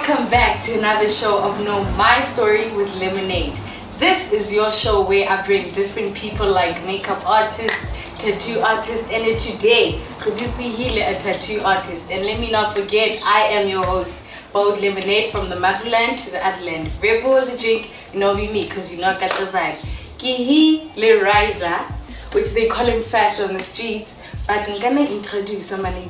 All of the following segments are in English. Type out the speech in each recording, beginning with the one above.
welcome back to another show of Know My Story with Lemonade. This is your show where I bring different people like makeup artists, tattoo artists, and today, Kudutsi Hile, a tattoo artist. And let me not forget, I am your host, Bold Lemonade, from the motherland to the otherland. If Red Bull is a drink, you know be me, because you know I got the vibe. Kihi Le Ryza, which they call him Phatz on the streets. But I'm gonna introduce somebody,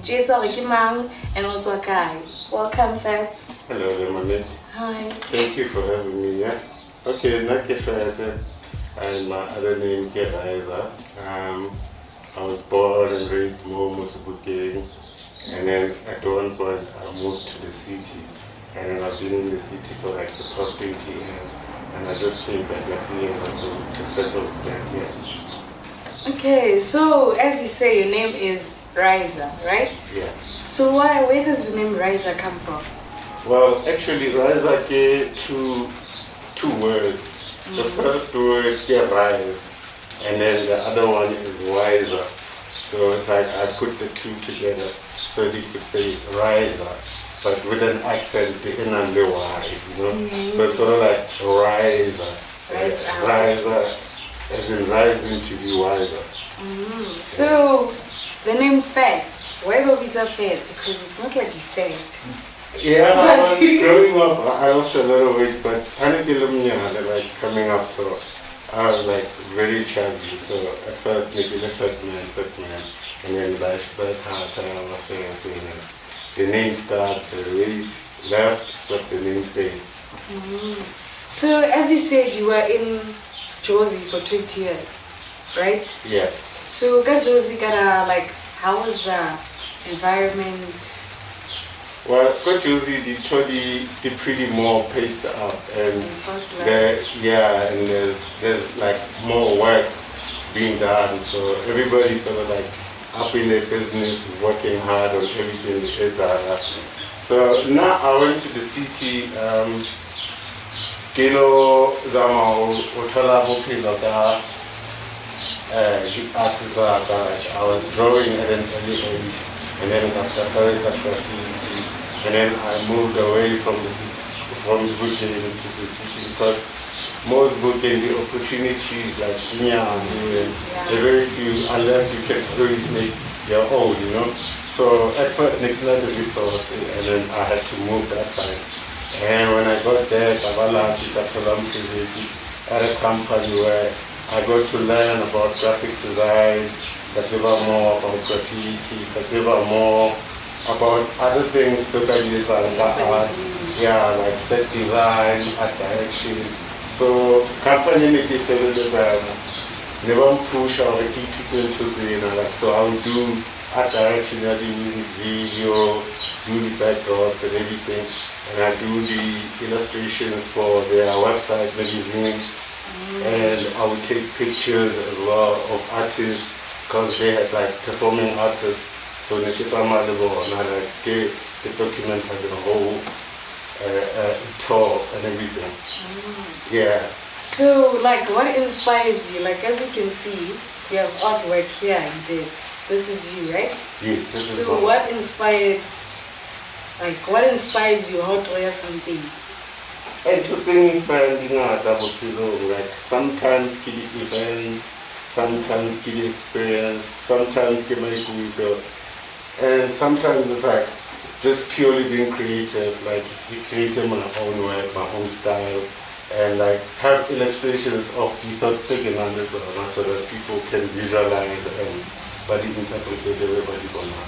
and also a guy. Welcome, Phatz. Hello, Lemonade. Hi. Thank you for having me. Yeah. Okay, Nakeshwayate, and my other name is Ryza. I was born and raised more Musubuking, and then at one point I moved to the city, and then I've been in the city for like the past 20 years, and I just came back like 3 years ago to settle down here. Okay, so as you say, your name is Ryza, right? Yeah. So where does the name Ryza come from? Well, actually, Ryza came two words. The first word is rise, and then the other one is wiser. So it's like I put the two together, so you could say Ryza, but with an accent, the N and the Y, you know? So it's sort of like Ryza. Ryza, as in rising to be wiser. So the name Phatz, why were we so Phatz? Because it's not like a fat. Yeah, growing up, I lost a lot of weight, but they're like coming up, so I was like very chubby. So at first, maybe the fat man, and then the name started, the weight left, but the name stayed. So as you said, you were in Jozi for 20 years, right? Yeah. So Jozi how was the environment? Well, Jozi, the pretty more paced up, and there's like more work being done. So everybody's sort of like up in their business, working hard on everything. So now I went to the city. Zama Utala Bokiloka artists I was drawing at an early age, and then I started graffiti, and then I moved away from the city, from Zbuken to the city, because most Zbuken, the opportunities like they're very few, unless you can always make your own, you know. So at first, next not the resource, and then I had to move that side. And when I got there, I at a company where I got to learn about graphic design, more about graffiti, more about other things like set design, art direction. So company never push our people to so I would do art direction, I do music video, do the backdrops and everything. And I do the illustrations for their website, magazine, and I would take pictures as well of artists, because they had like performing artists. So they document the whole tour and everything. Yeah. So what inspires you? As you can see, you have artwork here you did. This is you, right? Yes, this is so what inspires you? How to wear something? And to things inspiring like sometimes kid events, sometimes kid experience, sometimes kid my good, and sometimes it's like just purely being creative, like creating my own work, my own style, and like have illustrations of the thoughts taken on this so that people can visualize and body interpret it everybody gonna.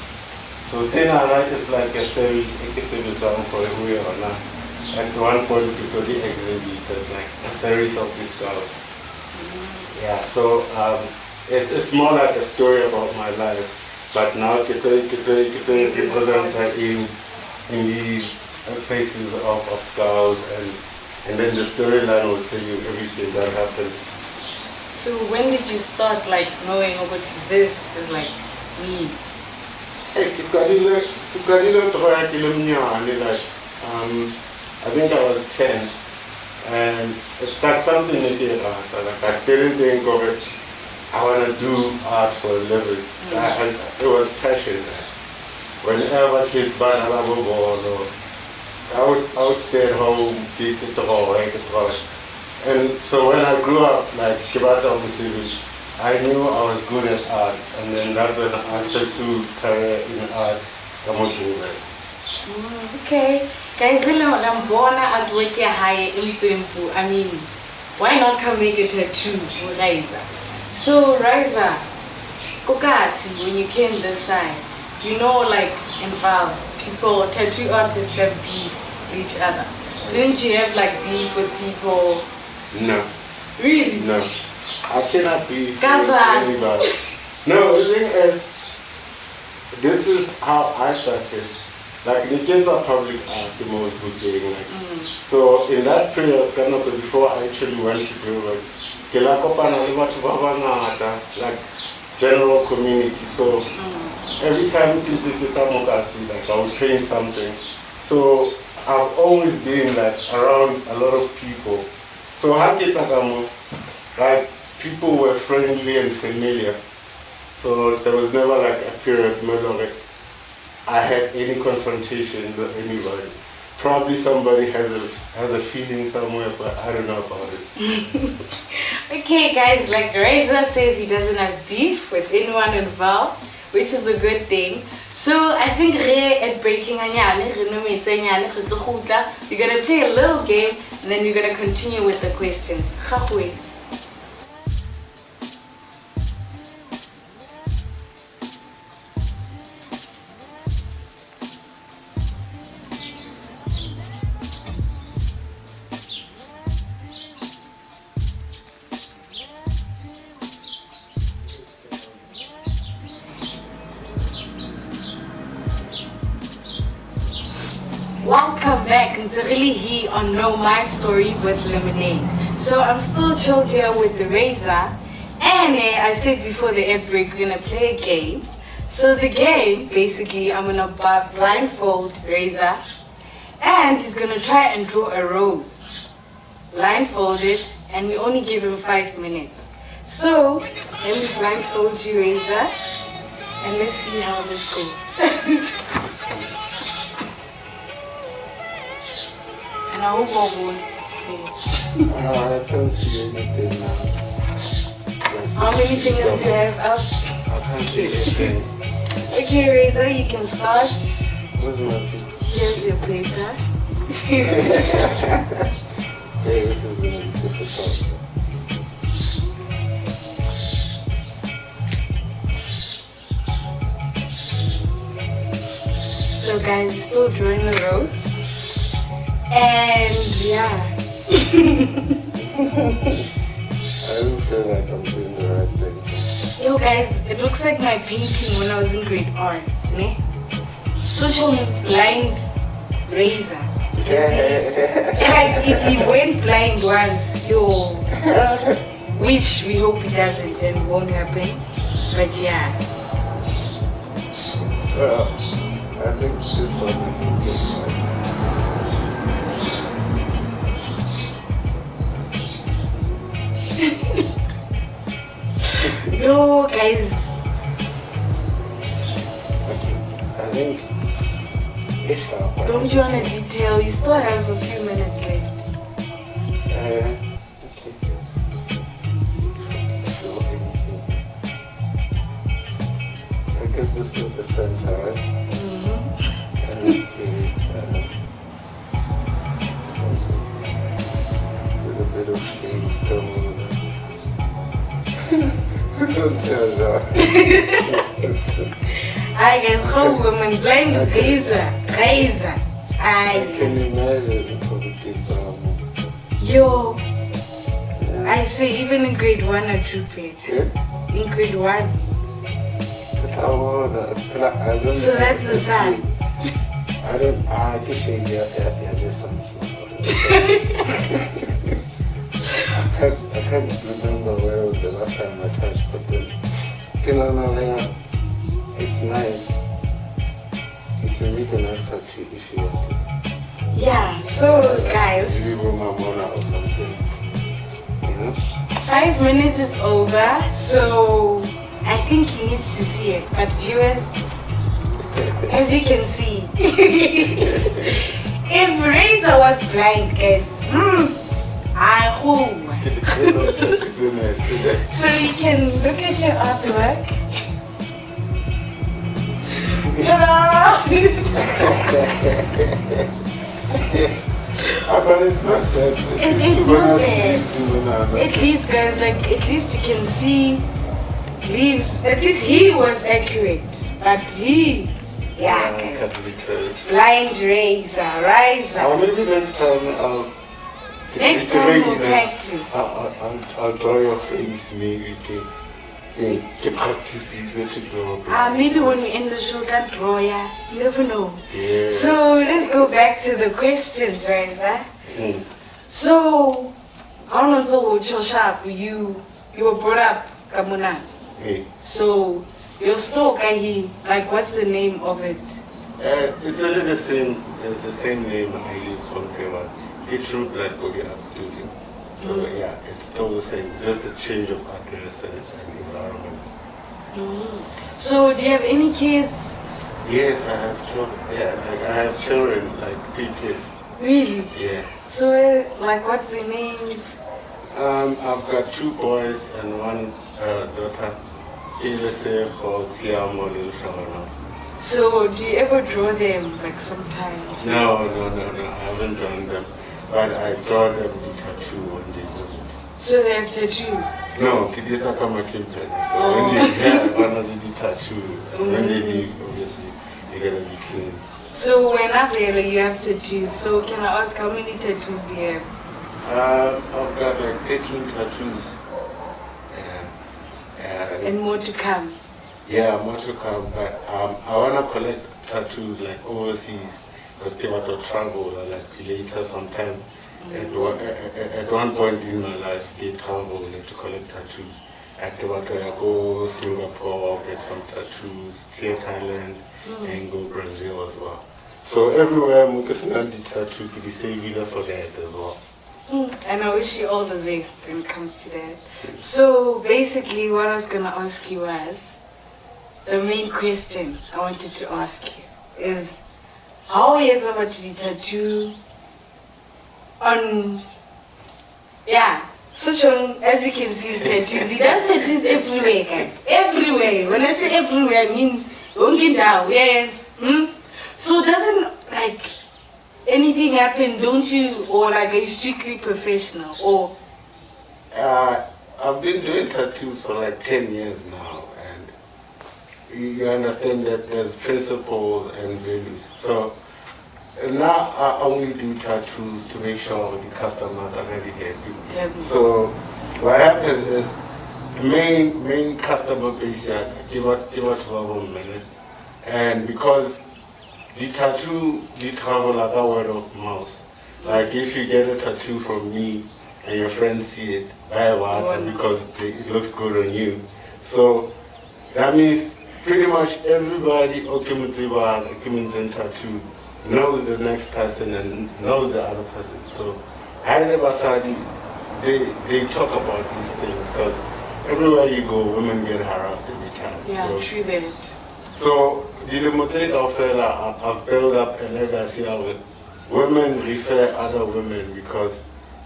So it's like a series for who you are now. At one point we could exhibit as like a series of these girls. Yeah, so it's more like a story about my life. But now it represents in these faces of skulls, and then the storyline will tell you everything that happened. So when did you start knowing about this is like me? I think I was 10, and that's something that I didn't think of it. I want to do art for a living. And it was passion. Whenever kids buy a or I would stay at home, keep it raw, right? And so when I grew up, like Kibata Musivich, I knew I was good at art, and then that's when I pursued career in art. Okay, guys, I'm born at Wiki High into Impu. I mean, why not come make a tattoo for Ryza? So, Ryza, Kokasi, when you came this side, you know, like in Vaal, people, tattoo artists have beef with each other. Didn't you have like beef with people? No. Really? No. I cannot beef with anybody. No, the thing is, this is how I started. Like the kids are public art, the most good thing. Like. So in that period, before I actually went to do it, like general community. So every time like I was playing something. So I've always been like around a lot of people. So like people were friendly and familiar. So there was never like a period where I had any confrontation with anybody. Probably somebody has a feeling somewhere, but I don't know about it. Okay, guys, like Ryza says, he doesn't have beef with anyone involved, which is a good thing. So I think at Breaking Anyane, we're gonna play a little game, and then we're gonna continue with the questions. Welcome back, it's really here on Know My Story with Lemonade. So I'm still chilled here with the Ryza, and I said before the ad break we're gonna play a game. So the game, basically, I'm gonna blindfold Ryza, and he's gonna try and draw a rose, blindfolded, and we only give him 5 minutes. So let me blindfold you, Ryza, and let's see how this goes. I hope I won't. I can't see anything now. How many fingers do you have up? I can't see anything. Okay, Ryza, you can start. Where's my paper? Here's your paper. Hey, this is going to be difficult. So guys, still drawing the rose. And yeah. I don't feel like I'm doing the right thing. Yo guys, it looks like my painting when I was in grade R. Ne? Such a blind Ryza. You see? Like if he went blind once, yo. Which we hope he doesn't and won't happen. But yeah. Well, I think this one we can get right. Yo guys, I think it's sharp. don't you want to detail? You still have a few minutes left. Okay. I guess this is the center, right? And with a bit of shade come over there. Don't say that. Hi guys, how women blind Ryza. I can imagine for the kids. Yo, I swear, even in grade 1 or 2 page. Yeah? In grade 1. So that's the sun. I can say there's something. I can't remember where was the last time I touched, but then, it's nice. You can make a nice tattoo if you want it. Yeah, so guys, Maybe with my mona or something, you know? 5 minutes is over, so I think he needs to see it. But viewers, as you can see, If Ryza was blind, guys, I hope. So you can look at your artwork. Ta-da! But it's not bad. It's not bad. At least, guys, like, at least you can see leaves. At least he was accurate. But he, yeah, guys. Blind Ryza. Or maybe next time Next time we'll practice. I'll draw your face, maybe to practice it to draw. Maybe when we end the show, can't draw, yeah. You never know. Yeah. So let's go back to the questions, Ryza. So, I don't know what your shop, you were brought up, Kamuna. Yeah. So, your store, like, what's the name of it? It's really the same name I use for Pewa. It's root like Gogi Art Studio. So yeah, it's still the same. It's just a change of address and environment. So do you have any kids? Yes, I have children. Yeah, like I have children, like 3 kids. Really? Yeah. So like what's their names? I've got 2 boys and 1 daughter. So do you ever draw them like sometimes? No, I haven't drawn them. But I draw them the tattoo when they visit. So they have tattoos? No, kids are come a kid. So when they have one of the tattoo, when they leave, obviously, they're going to be clean. So when you have tattoos, so can I ask how many tattoos do you have? I've got like 13 tattoos. And more to come? Yeah, more to come. But I want to collect tattoos like overseas. Because people have to travel like later sometime. At one point in my life, they travel like, to collect tattoos. I go Singapore, get some tattoos, clear Thailand, and go Brazil as well. So everywhere I'm getting the tattoo, the same video for that as well. And I wish you all the best when it comes to that. So basically what I was going to ask you was, the main question I wanted to ask you is, how is about the tattoo on, such as you can see his tattoos. He does tattoos everywhere, guys. Everywhere. When I say everywhere, I mean, don't get down, yes. So doesn't like anything happen, don't you, or like are you strictly professional, or? I've been doing tattoos for like 10 years now, and you understand that there's principles and values. So now I only do tattoos to make sure the customers are really happy. So what happens is main customer base here, give out 12 minutes, and because the tattoo, they travel like a word of mouth. Like if you get a tattoo from me and your friends see it, buy one because it looks good on you. So that means pretty much everybody Okimunzi tattoo knows the next person and knows the other person. So Basadi, they talk about these things because everywhere you go, women get harassed every time. Yeah, so, true that. So the Limoteka offer I've built up a legacy of women refer other women because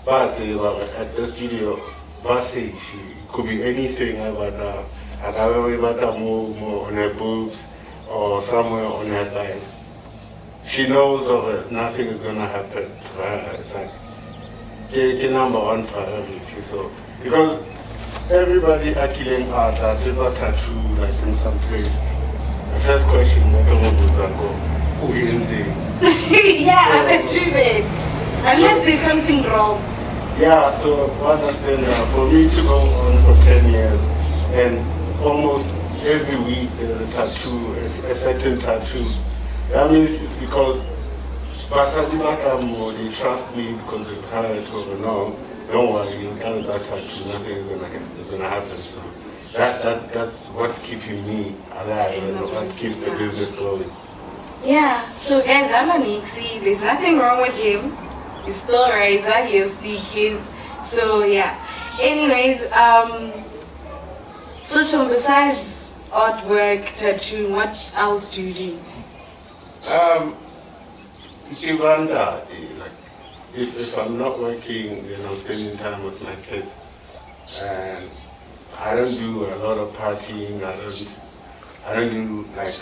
at the studio, Basi, she could be anything about more on her boobs or somewhere on her thighs. She knows that nothing is going to happen to her. It's like the number one priority. So because everybody are killing art, there's a tattoo like in some place. The first question is who is it? Yeah, I'm a true it. Unless there's something wrong. Yeah, so understand for me to go on for 10 years and almost every week there's a tattoo, a certain tattoo. That means it's because they trust me because they've heard over no, don't worry, you tell that tattoo, nothing is gonna happen. So that's what's keeping me alive and what keeps the business going. Yeah, so guys, see, there's nothing wrong with him. He's still Ryza, he has 3 kids. So yeah. Anyways, so besides artwork, tattooing, what else do you do? like if I'm not working, spending time with my kids, and I don't do a lot of partying. I don't do like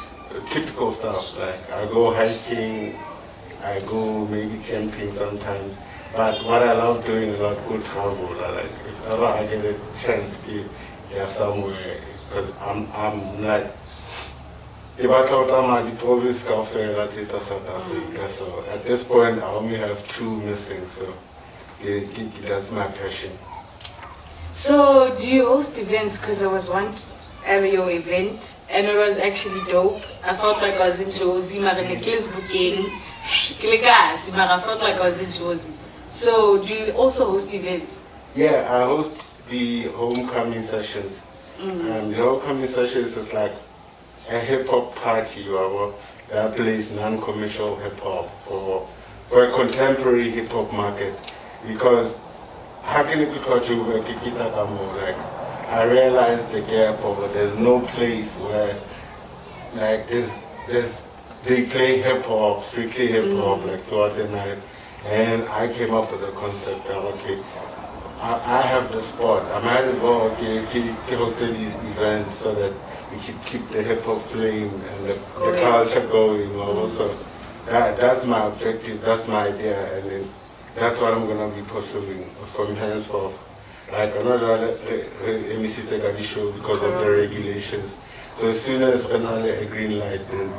typical stuff. Like I go hiking, I go maybe camping sometimes. But what I love doing is like go travel. Like if ever I get a chance to get somewhere, because I'm like. The province South Africa. So at this point, I only have 2 missing. So that's my passion. So do you host events? Because I was once at your event and it was actually dope. I felt like I was in Josie, but I felt like I was in Josie. So do you also host events? Yeah, I host the homecoming sessions. The homecoming sessions is like a hip-hop party that plays non-commercial hip-hop for a contemporary hip-hop market. Because like I realized the gap of there's no place where like they play hip-hop, strictly hip-hop like throughout the night. And I came up with the concept that okay, I have the spot. I might as well host these events so that we can keep the hip-hop flame and the culture going. Also, that's my objective, that's my idea, and then that's what I'm going to be pursuing from henceforth. Like another MEC take show because of the regulations. So as soon as another a green light, then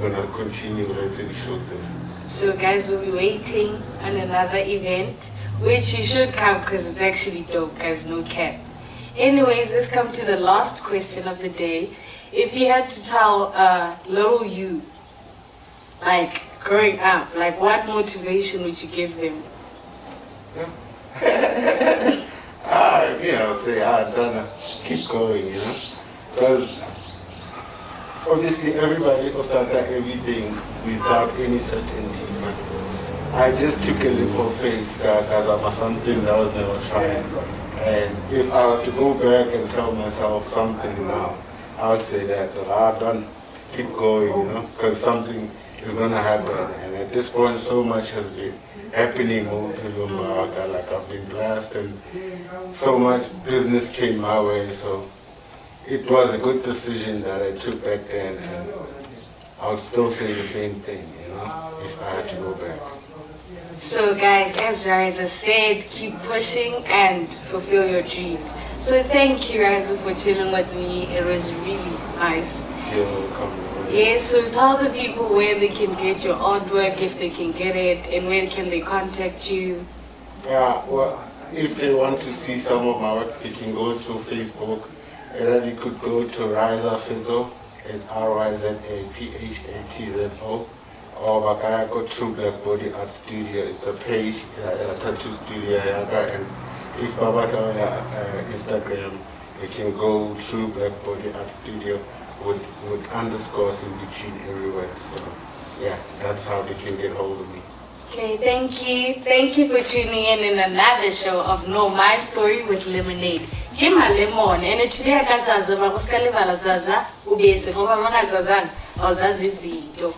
we're going to continue with the shows. So guys, we'll be waiting on another event, which you should come because it's actually dope, guys, no cap. Anyways, let's come to the last question of the day. If you had to tell little you, like growing up, like what motivation would you give them? I'll say I'm gonna keep going, because obviously everybody will start everything without any certainty. I just took a leap of faith because I'm something that was never tried. And if I was to go back and tell myself something now, I would say that don't keep going, because something is going to happen. And at this point, so much has been happening like I've been blessed and so much business came my way. So it was a good decision that I took back then, and I would still say the same thing, if I had to go back. So guys, as Ryza said, keep pushing and fulfill your dreams. So thank you, Ryza, for chilling with me. It was really nice. You're welcome. Yes, so tell the people where they can get your artwork, if they can get it, and where can they contact you. Yeah, well, if they want to see some of my work, they can go to Facebook. Or they could go to Ryza Phatzo. It's RYZAPHATZO. Or Bakaya go through Black Body Art Studio. It's a page, a tattoo studio. And if Babata Instagram, they can go through Black Body Art Studio with underscores in between everywhere. So yeah, that's how they can get hold of me. Okay, thank you. Thank you for tuning in another show of Know My Story with Lemonade. Kima Lemon, and today I got Zaza, Zaza, Ubese, Zaza, Zaza, Zaza, Zaza,